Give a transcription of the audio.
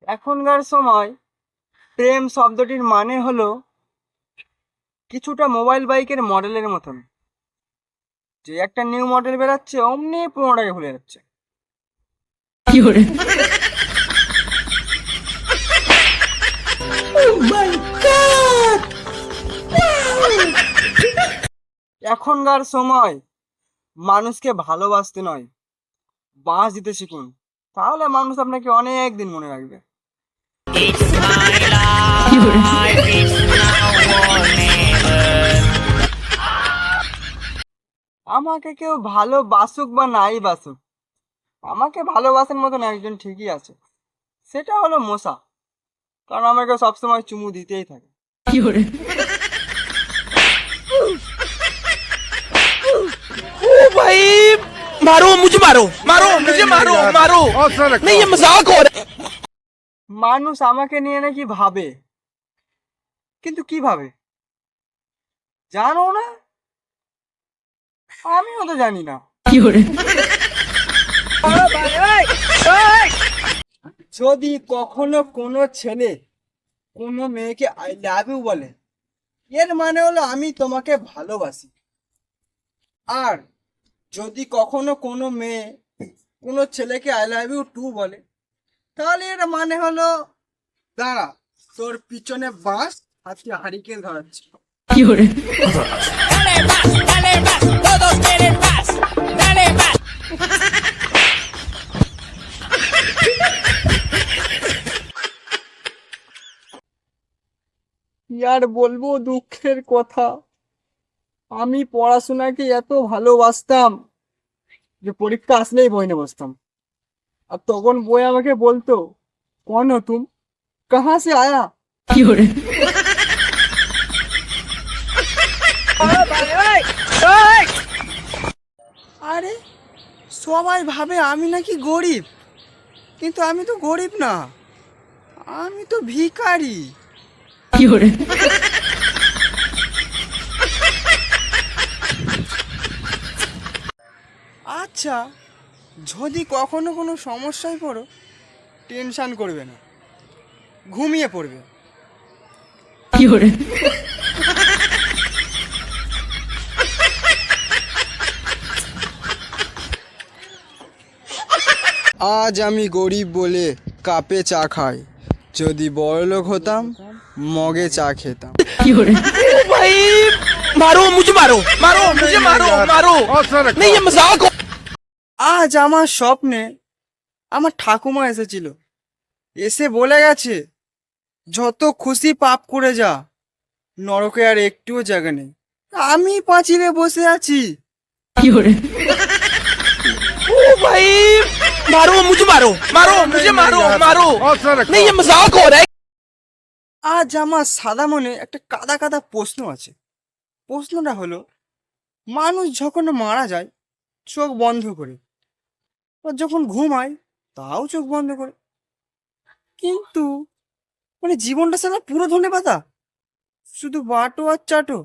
এখনকার সময় প্রেম শব্দটির মানে হলো কিছুটা মোবাইল বাইকের মডেলের মতন, যে একটা নিউ মডেল বেরাচ্ছে অমনি পুরোটাকে ভুলে যাচ্ছে। এখনকার সময় মানুষকে ভালোবাসতে নয়, বাঁশ দিতে শিখুন, তাহলে মানুষ আপনাকে অনেক দিন মনে রাখবে। আমাকে কেউ ভালোবাসুক বা নাই বাসুক, আমাকে ভালোবাসার মতন একজন ঠিকই আছে, সেটা হলো মশা। কারণ আমাকে সবসময় চুমু দিতেই থাকে। ओ भाई, मारो मुझे, मारो मारो मुझे, मारो मारो। नहीं, ये मजाक हो रहा है। মানুষ আমাকে নিয়ে নাকি ভাবে, কিন্তু কি ভাবে জানো না? আমিও তো জানি না। যদি কখনো কোনো ছেলে কোনো মেয়েকে আই লাভ ইউ বলে, এর মানে হলো আমি তোমাকে ভালোবাসি। আর যদি কখনো কোনো মেয়ে কোনো ছেলেকে আই লাভ ইউ টু বলে, তাহলে এর মানে হলো দাঁড়া, তোর পিছনে বাঁশ আজকে hurricane ধরাচ্ছি। Dale más, dale más, todos quieren más. Dale más. কি আর বলবো দুঃখের কথা, আমি পড়াশোনাকে এত ভালোবাসতাম যে পরীক্ষা আসলেই বই নিয়ে বসতাম। আর তখন বই আমাকে বলতো, কौन हो तुम, कहाँ से आया। আরে সবাই ভাবে আমি নাকি গরিব, কিন্তু আমি তো গরিব না, আমি তো ভিখারি। আচ্ছা, যদি কখনো কোনো সমস্যায় পড়ো, টেনশন করবে না, ঘুমিয়ে পড়বে। আজ আমি গরিব বলে কাপে চা খাই, যদি বড়লোক হতাম মগে চা খেতাম। ओ भाई, मारो मुझे, मारो मारो मुझे, मारो मारो। नहीं, ये मजाक हो। আজ আমার স্বপ্নে আমার ঠাকুমা এসেছিল, এসে বলে গেছে, যত খুশি পাপ করে যা, নরকে আর একটুও জায়গা নেই। আমি পাঁচিলে বসে আছি। ओ भाई, मारो मुझे, मारो मारो मुझे, मारो मारो। नहीं, ये मजाक हो रहा है। আজ আমার সাদা মনে একটা কাদা কাদা প্রশ্ন আছে। প্রশ্নটা হলো, মানুষ যখন মারা যায় চোখ বন্ধ করে, আর যখন ঘুমায় তাও চোখ বন্ধ করে, কিন্তু মানে জীবনটা সালা পুরো ধনে পাতা, শুধু বাটো আর চাটো।